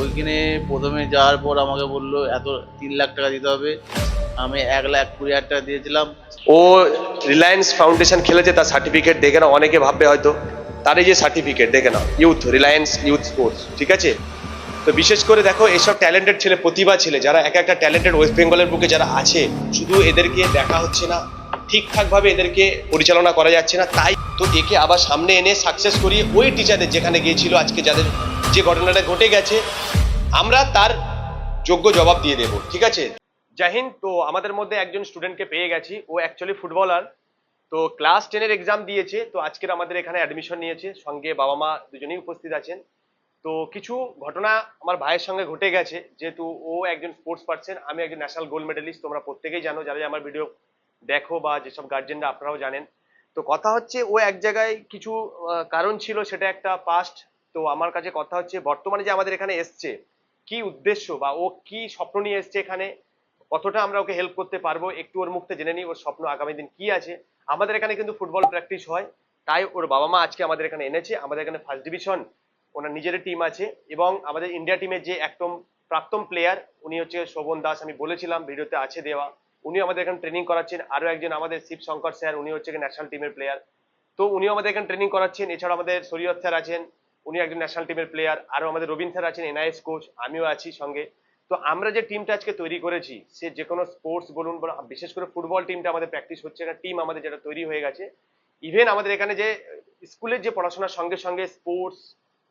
ওইখানে প্রথমে যাওয়ার পর আমাকে বললো এত 3 লাখ টাকা দিতে হবে। আমি 1,20,000 টাকা দিয়েছিলাম। ও রিলায়েন্স ফাউন্ডেশন খেলেছে, তার সার্টিফিকেট দেখে না অনেকে ভাববে হয়তো তার এই যে সার্টিফিকেট দেখে না, ইউথ রিলায়েন্স ইউথ স্পোর্টস, ঠিক আছে। তো বিশেষ করে দেখো এসব ট্যালেন্টেড ছেলে, প্রতিভা ছেলে যারা এক একটা ট্যালেন্টেড ওয়েস্ট বেঙ্গলের বুকে যারা আছে, শুধু এদেরকে দেখা হচ্ছে না, ঠিকঠাক ভাবে এদেরকে পরিচালনা করা যাচ্ছে না, তাই তো একে আবার সামনে এনে সাকসেস করিয়ে ওই টিচারদের যেখানে গিয়েছিল আজকে, যাদের যে ঘটনাটা ঘটে গেছে, আমরা তার যোগ্য জবাব দিয়ে দেবো, ঠিক আছে। জয় হিন্দ। তো আমাদের মধ্যে একজন স্টুডেন্টকে পেয়ে গেছি, ও অ্যাকচুয়ালি ফুটবলার, তো ক্লাস 10-এর এক্সাম দিয়েছে, তো আজকের আমাদের এখানে অ্যাডমিশন নিয়েছে, সঙ্গে বাবা মা দুজনেই উপস্থিত আছেন। তো কিছু ঘটনা আমার ভাইয়ের সঙ্গে ঘটে গেছে, যেহেতু ও একজন স্পোর্টস পার্সন, আমি একজন ন্যাশনাল গোল্ড মেডেলিস্ট, তোমরা প্রত্যেকেই জানো যারা আমার ভিডিও দেখো বা যেসব গার্জেনরা আপনারাও জানেন। তো কথা হচ্ছে ও এক জায়গায় কিছু কারণ ছিল, সেটা একটা পাস্ট। তো আমার কাছে কথা হচ্ছে বর্তমানে যে আমাদের এখানে এসছে কি উদ্দেশ্য, বা ও কি স্বপ্ন নিয়ে এসছে এখানে, কতটা আমরা ওকে হেল্প করতে পারবো, একটু ওর মুখ থেকে জেনে নিই ওর স্বপ্ন আগামী দিন কি আছে। আমাদের এখানে কিন্তু ফুটবল প্র্যাকটিস হয়, তাই ওর বাবা মা আজকে আমাদের এখানে এনেছে। আমাদের এখানে ফার্স্ট ডিভিশন ওনার নিজের টিম আছে, এবং আমাদের ইন্ডিয়া টিমের যে একদম প্রাক্তন প্লেয়ার উনি হচ্ছে শোভন দাস, আমি বলেছিলাম ভিডিওতে আছে দেওয়া, উনি আমাদের এখানে ট্রেনিং করাচ্ছেন। আরো একজন আমাদের শিব শঙ্কর স্যার, উনি হচ্ছে ন্যাশনাল টিমের প্লেয়ার, তো উনিও আমাদের এখানে ট্রেনিং করাচ্ছেন। এছাড়া আমাদের সৈয়দ স্যার আছেন, উনি একজন ন্যাশনাল টিমের প্লেয়ার। আরো আমাদের রবীন স্যার আছেন, এনআইএস কোচ, আমিও আছি সঙ্গে। তো আমরা যে টিমটা আজকে তৈরি করেছি, সে যে কোনো স্পোর্টস বলুন, বিশেষ করে ফুটবল টিমটা আমাদের প্র্যাকটিস হচ্ছে, একটা টিম আমাদের যেটা তৈরি হয়ে গেছে। ইভেন আমাদের এখানে যে স্কুলের যে পড়াশোনার সঙ্গে সঙ্গে sports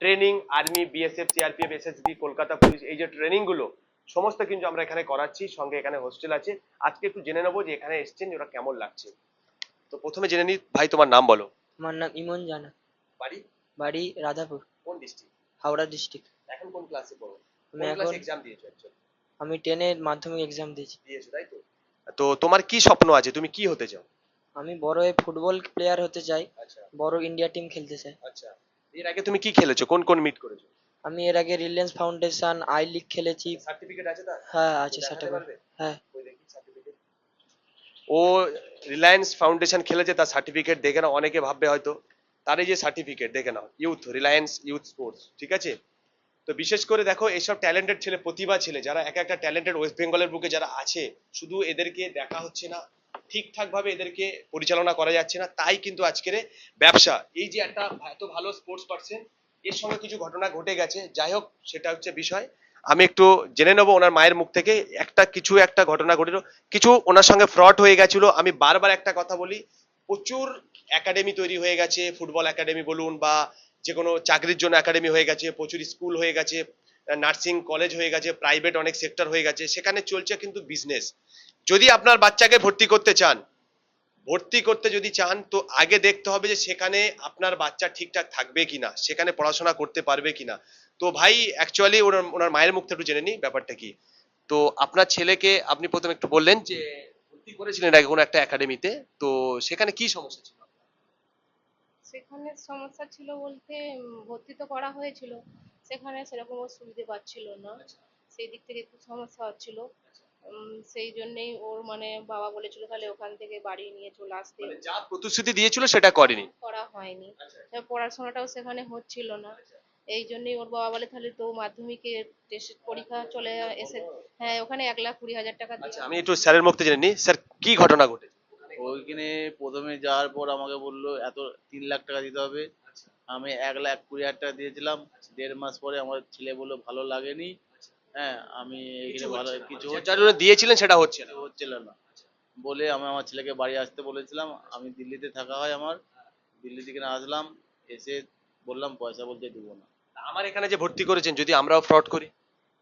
training, army, BSF, CRPF, SSB, Kolkata police, এই যে ট্রেনিং গুলো সমস্ত কিন্তু আমরা এখানে করাচ্ছি, সঙ্গে এখানে হোস্টেল আছে। আজকে একটু জেনে নেবো যে এখানে এসছেন ওরা কেমন লাগছে। তো প্রথমে জেনে নিই, ভাই তোমার নাম বলো। আমার নাম ইমন জানা। বাড়ি? বাড়ি রাধাপুর, কোন ডিস্ট্রিক্ট? হাওড়া ডিস্ট্রিক্ট। এখন কোন ক্লাসে পড়ো? আমি কোন এখন ক্লাসে এক্সাম দিয়েছো অ্যাকচুয়ালি? আমি 10-এর মাধ্যমিক এক্সাম দিয়েছি। দিয়েছো, তাই তো। তো তোমার কি স্বপ্ন আছে, তুমি কি হতে চাও? আমি বড় হয়ে ফুটবল প্লেয়ার হতে চাই, আচ্ছা বড় ইন্ডিয়া টিম খেলতে চাই। আচ্ছা। এর আগে তুমি কি খেলেছো, কোন কোন মিট করেছো? আমি এর আগে রিলায়েন্স ফাউন্ডেশন, আই লিগ খেলেছি। সার্টিফিকেট আছে তার? হ্যাঁ তো আছে দেখাতে সার্টিফিকেট। পারবে? হ্যাঁ। ওই দেখি সার্টিফিকেট। ও রিলায়েন্স ফাউন্ডেশন খেলেছে, তার সার্টিফিকেট দেখে না অনেকে ভাববে হয়তো তার এই যে সার্টিফিকেট দেখে নাও, ইউথ রিলায়েন্স ইউথ স্পোর্টস, ঠিক আছে। তো বিশেষ করে দেখো এসব ট্যালেন্টেড ছেলে, প্রতিভা ছেলে যারা এক একটা ট্যালেন্টেড ওয়েস্ট বেঙ্গলের বুকে যারা আছে, শুধু এদেরকে দেখা হচ্ছে না, ঠিকঠাক ভাবে এদেরকে পরিচালনা করা যাচ্ছে না, তাই কিন্তু আজকের ব্যবসা, এই যে একটা এত ভালো স্পোর্টস পার্সন, এর সঙ্গে কিছু ঘটনা ঘটে গেছে। যাই হোক, সেটা হচ্ছে বিষয়। আমি একটু জেনে নেবো ওনার মায়ের মুখ থেকে, একটা ঘটনা ঘটিল, কিছু ওনার সঙ্গে ফ্রড হয়ে গেছিল। আমি বারবার একটা কথা বলি, প্রচুর একাডেমি তৈরি হয়ে গেছে, ফুটবল একাডেমি বলুন বা যে কোনো চাকরির জন্য একাডেমি হয়ে গেছে, প্রচুর স্কুল হয়ে গেছে, নার্সিং কলেজ হয়ে গেছে, প্রাইভেট অনেক সেক্টর হয়ে গেছে, সেখানে চলছে কিন্তু বিজনেস। যদি আপনার বাচ্চাকে ভর্তি করতে যদি চান, তো আগে দেখতে হবে যে সেখানে আপনার বাচ্চা ঠিকঠাক থাকবে কিনা, সেখানে পড়াশোনা করতে পারবে কিনা। তো ভাই অ্যাকচুয়ালি ওনার মায়ের মুখ থেকে একটু জেনে নিই ব্যাপারটা কি। তো আপনার ছেলেকে আপনি প্রথমে একটু বললেন যে ভর্তি করেছিলেন আগে কোনো একটা একাডেমিতে, তো সেখানে কি সমস্যা ছিল? সেখানে সমস্যা ছিল বলতে ভর্তি তো করা হয়েছিল, সেখানে সেরকম ও সুবিধে পাচ্ছিল না, সেই দিক থেকে একটু সমস্যা হচ্ছিল। সেই জন্যেই ওর মানে বাবা বলেছিল তাহলে ওখান থেকে বাড়ি নিয়ে চলে আসতে। মানে যা প্রতিশ্রুতি দিয়েছিল সেটা করেনি? করা হয়নি, পড়াশোনাটাও সেখানে হচ্ছিল না। এই জন্যই ওর বাবা বলে তাহলে তো মাধ্যমিকের টেস্ট পরীক্ষা চলে এসে, হ্যাঁ ওখানে 1,20,000 টাকা আচ্ছা, দিয়ে। আমি একটু স্যারের মুখ থেকে জেনে নিই, স্যার কি ঘটনা ঘটেছে? ওইখানে প্রথমে যাওয়ার পর আমাকে বললো এত 3 লাখ টাকা দিতে হবে। আমি 1,20,000 টাকা দিয়েছিলাম। 1.5 মাস পরে আমার ছেলে বললো ভালো লাগেনি। হ্যাঁ, আমি এখানে ভালো কিছু যার জন্য দিয়েছিলেন সেটা হচ্ছে না? হচ্ছিল না বলে আমি আমার ছেলেকে বাড়ি আসতে বলেছিলাম। আমি দিল্লিতে থাকা হয় আমার, দিল্লি থেকে আসলাম, এসে বললাম পয়সা বলতে দিব না। আমার এখানে যে ভর্তি করেছেন, যদি আমরাও ফ্রড করি?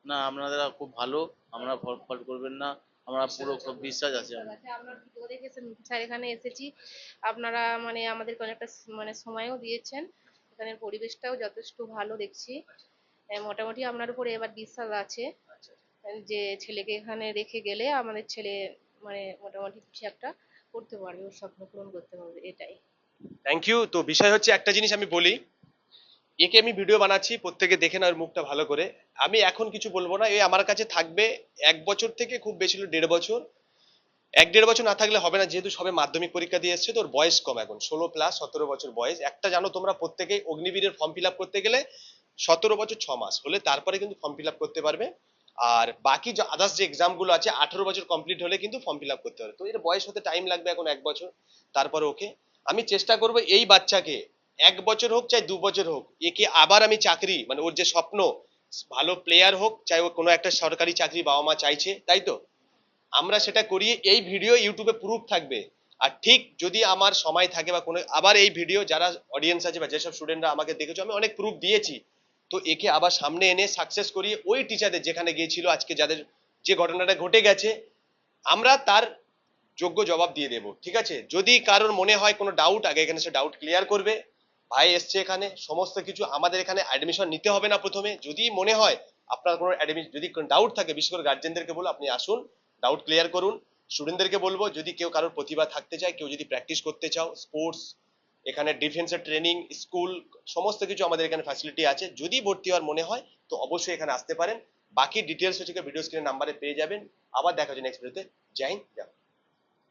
না, আপনারা খুব ভালো, আমরা ফল্ট করবেন না, আমরা পুরো খুব বিশ্বাস আছে আমার। আপনার ভিডিও দেখে স্যার এখানে এসেছি, আপনারা মানে আমাদেরকে অনেকটা মানে সময়ও দিয়েছেন, এখানের পরিবেশটাও যথেষ্ট ভালো দেখছি। মোটামুটি আপনার উপরে এবার বিশ্বাস আছে যে ছেলেকে এখানে রেখে গেলে আমাদের ছেলে মানে মোটামুটি কিছু একটা করতে পারবে, ওর স্বপ্ন পূরণ করতে পারবে, এটাই। Thank you. তো বিষয় হচ্ছে একটা জিনিস আমি বলি, একে আমি ভিডিও বানাচ্ছি, প্রত্যেকে দেখে না ওর মুখটা ভালো করে। আমি এখন কিছু বলবো না, এই আমার কাছে থাকবে 1 বছর থেকে খুব বেশি হলো 1.5 বছর। 1-1.5 বছর না থাকলে হবে না, যেহেতু সবে মাধ্যমিক পরীক্ষা দিয়ে এসছে, তোর বয়স কম, এখন 16+, 17 বছর বয়স। একটা জানো তোমরা প্রত্যেকেই, অগ্নিবীরের ফর্ম ফিল আপ করতে গেলে 17 বছর 6 মাস হলে তারপরে কিন্তু ফর্ম ফিল আপ করতে পারবে। আর বাকি যে আদার্স যে এক্সাম গুলো আছে 18 বছর কমপ্লিট হলে কিন্তু ফর্ম ফিল আপ করতে হবে। তো এর বয়স হতে টাইম লাগবে এখন 1 বছর, তারপরে ওকে আমি চেষ্টা করব এই বাচ্চাকে 1 বছর হোক চাই 2 বছর হোক, একে আবার আমি চাকরি মানে ওর যে স্বপ্ন ভালো প্লেয়ার হোক, চাই ও কোনো একটা সরকারি চাকরি বাবা মা চাইছে, তাই তো আমরা সেটা করিয়ে এই ভিডিও ইউটিউবে প্রুফ থাকবে। আর ঠিক যদি আমার সময় থাকে বা কোনো আবার এই ভিডিও যারা অডিয়েন্স আছে বা যেসব স্টুডেন্টরা আমাকে দেখেছো আমি অনেক প্রুফ দিয়েছি, তো একে আবার সামনে এনে সাকসেস করিয়ে ওই টিচারদের যেখানে গিয়েছিল আজকে যাদের যে ঘটনাটা ঘটে গেছে আমরা তার যোগ্য জবাব দিয়ে দেবো। ঠিক আছে, যদি কারোর মনে হয় কোনো ডাউট আগে এখানে সে ডাউট ক্লিয়ার করবে। ভাই এসছে এখানে সমস্ত কিছু, আমাদের এখানে অ্যাডমিশন নিতে হবে না প্রথমে। যদি মনে হয় আপনার কোনো যদি কোনো ডাউট থাকে বিশেষ করে গার্জেনদেরকে বলো আপনি আসুন ডাউট ক্লিয়ার করুন। স্টুডেন্টদেরকে বলবো যদি কেউ কারোর প্রতিভা থাকতে চায়, কেউ যদি প্র্যাকটিস করতে চাও, স্পোর্টস এখানে ডিফেন্সের ট্রেনিং স্কুল সমস্ত কিছু আমাদের এখানে ফ্যাসিলিটি আছে, যদি ভর্তি হওয়ার মনে হয় তো অবশ্যই এখানে আসতে পারেন। বাকি ডিটেলস হচ্ছে ভিডিও স্ক্রিনের নাম্বারে পেয়ে যাবেন। আবার দেখা হচ্ছে নেক্সট ভিডিওতে। জয় হিন্দ।